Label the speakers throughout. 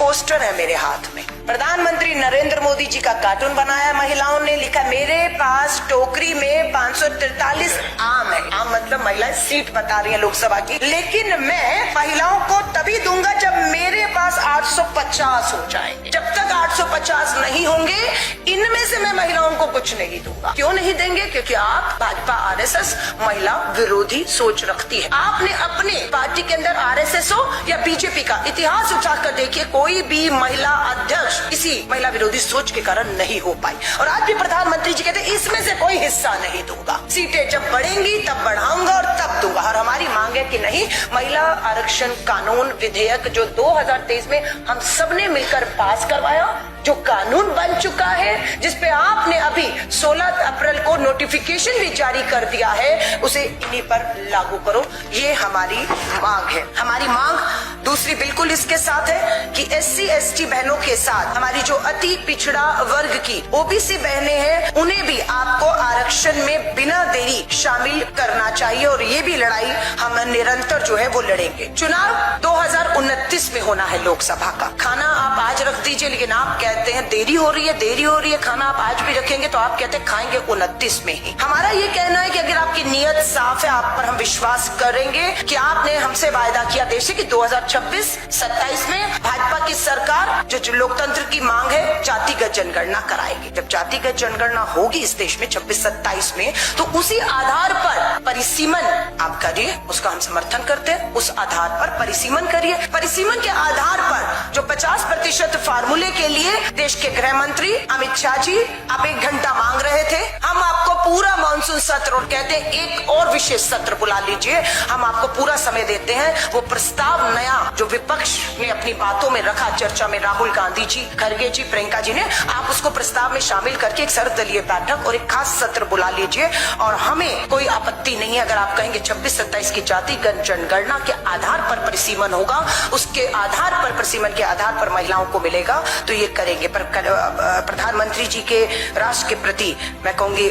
Speaker 1: Poster है मेरे हाथ में। प्रधानमंत्री नरेंद्र मोदी जी का कार्टून बनाया महिलाओं ने, लिखा मेरे पास टोकरी में 543 आम है। आम मतलब महिलाएं सीट बता रही है लोकसभा की, लेकिन मैं महिलाओं को तभी दूंगा जब मेरे पास 850 हो जाएंगे। जब तक 850 नहीं होंगे, इनमें से मैं महिलाओं को कुछ नहीं दूंगा। क्यों नहीं देंगे? क्योंकि आप भाजपा आरएसएस महिला विरोधी सोच रखती है। आपने अपने पार्टी के अंदर आरएसएस हो या बीजेपी का इतिहास उठाकर देखिए, कोई भी महिला अध्यक्ष इसी महिला विरोधी सोच के कारण नहीं हो पाई। और आज भी प्रधानमंत्री जी कहते हैं इसमें से कोई हिस्सा नहीं दूंगा, सीटें जब बढ़ेंगी तब बढ़ाऊंगा और तब दूंगा। और हमारी मांग है कि नहीं, महिला आरक्षण कानून विधेयक जो 2023 में हम सबने मिलकर पास करवाया, जो कानून बन चुका है, जिसपे आपने अभी 16 अप्रैल को नोटिफिकेशन भी जारी कर दिया है, उसे इन्हीं पर लागू करो। ये हमारी मांग है। हमारी मांग दूसरी बिल्कुल इसके साथ है कि SC ST बहनों के साथ हमारी जो अति पिछड़ा वर्ग की OBC बहनें हैं, उन्हें भी आपको आरक्षण में बिना देरी शामिल करना चाहिए। और ये भी लड़ाई हम निरंतर जो है वो लड़ेंगे। चुनाव 2029 में होना है लोकसभा का। खाना आप आज रख दीजिए, लेकिन आप कहते हैं देरी हो रही है, खाना आप आज भी रखेंगे तो आप कहते हैं खाएंगे 29 में ही। हमारा ये कहना है कि अगर आपकी नीयत साफ है, आप पर हम विश्वास करेंगे कि आपने हमसे वायदा किया देश से कि 2026-27 में भाजपा की सरकार जो लोकतंत्र की मांग है, जातिगत जनगणना कराएगी। जब जातिगत जनगणना होगी इस देश में 26-27 में, तो उसी आधार पर परिसीमन आप करिए, उसका हम समर्थन करते हैं। उस आधार पर परिसीमन करिए। परिसीमन के आधार पर जो 50% फार्मूले के लिए देश के गृह मंत्री अमित शाह जी आप 1 घंटा मांग रहे थे, हम आपको पूरा मानसून सत्र, और कहते हैं एक और विशेष सत्र बुला लीजिए, हम आपको पूरा समय देते हैं। वो प्रस्ताव नया जो विपक्ष ने अपनी बातों में रखा, चर्चा में राहुल गांधी जी, खड़गे जी, प्रियंका जी ने, आप उसको प्रस्ताव में शामिल करके एक सर्वदलीय बैठक और एक खास सत्र बुला लीजिए। और हमें कोई आपत्ति नहीं है अगर आप कहेंगे 26-27 की जातिगत जनगणना के आधार पर परिसीमन होगा, उसके आधार पर परिसीमन के आधार पर महिलाओं को मिलेगा, तो ये करेंगे। पर प्रधानमंत्री जी के राष्ट्र के प्रति मैं कहूंगी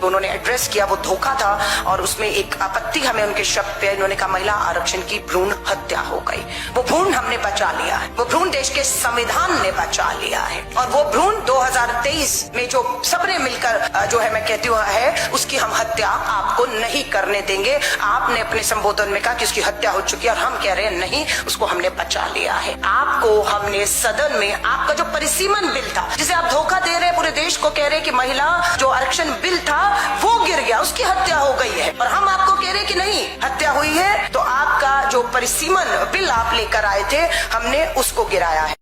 Speaker 1: उन्होंने एड्रेस किया, वो धोखा था। और उसमें एक आपत्ति हमें उनके शब्द पे, इन्होंने कहा महिला आरक्षण की भ्रूण हत्या हो गई। वो भ्रूण हमने बचा लिया है, वो भ्रूण देश के संविधान ने बचा लिया है। और वो भ्रूण 2023 में जो सबने मिलकर जो है मैं कहती हूँ है, उसकी हम हत्या आपको नहीं करने देंगे। आपने अपने संबोधन में कहा कि उसकी हत्या हो चुकी है, और हम कह रहे हैं नहीं, उसको हमने बचा लिया है। आपको हमने सदन में आपका जो परिसीमन बिल था, जिसे आप धोखा दे रहे हैं पूरे देश को, कह रहे हैं कि महिला जो आरक्षण बिल था वो गिर गया, उसकी हत्या हो गई है, और हम आपको कह रहे हैं कि नहीं, हत्या हुई है। तो आपका जो परिसीमन बिल आप लेकर आए थे, हमने उसको गिराया है।